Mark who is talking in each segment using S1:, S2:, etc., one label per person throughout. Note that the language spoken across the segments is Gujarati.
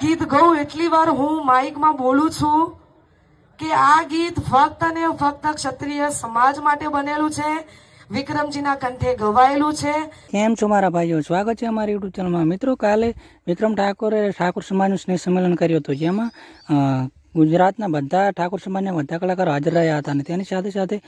S1: ગીત ગાઉં એટલી વાર હું માઇકમાં બોલું છું કે આ ગીત ફક્ત અને ફક્ત ક્ષત્રિય સમાજ માટે બનેલું છે, વિક્રમજીના કંઠે ગવાયેલું છે.
S2: કેમ છો મારા ભાઈઓ, સ્વાગત છે અમારી યુટ્યુબ ચેનલમાં. મિત્રો, કાલે વિક્રમ ઠાકોરે ઠાકોર સમાજનું સ્નેહ સંમેલન કર્યું હતું, જેમાં ગુજરાતના બધા ઠાકોર સમાજના બધા કલાકારો હાજર રહ્યા હતા અને તેની સાથે સાથે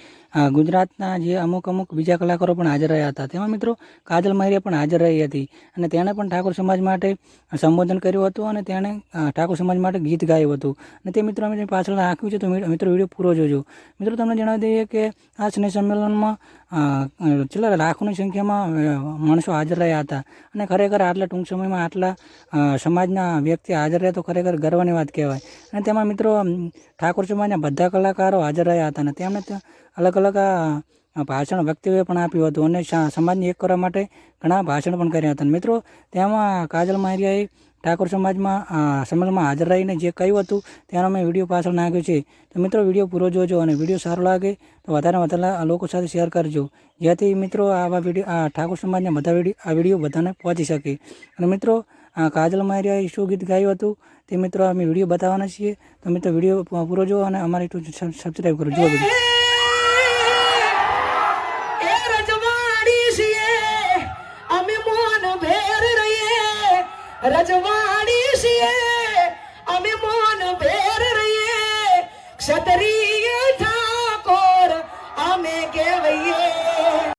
S2: ગુજરાતના જે અમુક બીજા કલાકારો પણ હાજર રહ્યા હતા. તેમાં મિત્રો કાજલ મારિયા પણ હાજર રહી હતી અને તેણે પણ ઠાકોર સમાજ માટે સંબોધન કર્યું હતું અને તેણે ઠાકોર સમાજ માટે ગીત ગાયું હતું અને તે મિત્રો અમે પાછળ નાખ્યું છે, તો મિત્રો વિડીયો પૂરો જોજો. મિત્રો, તમને જણાવી દઈએ કે આ સ્નેહ સંમેલનમાં છેલ્લા લાખોની સંખ્યામાં માણસો હાજર રહ્યા હતા અને ખરેખર આટલા ટૂંક સમયમાં આટલા સમાજના વ્યક્તિ હાજર રહ્યા તો ખરેખર ગર્વની વાત કહેવાય. અને તેમાં મિત્રો ઠાકોર સમાજના બધા કલાકારો હાજર રહ્યા હતા અને તેમણે અલગ અલગ ભાષણ વક્તવ્ય પણ આપ્યું હતું અને સમાજને એક કરવા માટે ઘણા ભાષણ પણ કર્યા હતા. મિત્રો, તેમાં કાજલ મારિયાએ ઠાકોર સમાજમાં સંમેલનમાં હાજર રહીને જે કહ્યું હતું તેનો મેં વિડીયો પાછળ નાખ્યો છે. તો મિત્રો, વિડીયો પૂરો જોજો અને વિડીયો સારો લાગે તો વધારે લોકો સાથે શેર કરજો, જેથી મિત્રો આવા વિડીયો ઠાકોર સમાજના બધા આ વિડીયો બધાને પહોંચી શકે. અને મિત્રો, કાજલ મારિયાએ શું ગીત ગાયું હતું તે મિત્રો અમે વિડીયો બતાવવાના છીએ. તો મિત્રો, વિડીયો પૂરો જો અને અમારી યુટ્યુબ સબસ્ક્રાઈબ કરો. જો વિડીયો
S1: રજવાડી છીએ અમે મોન ભેર રહીએ ક્ષત્રિય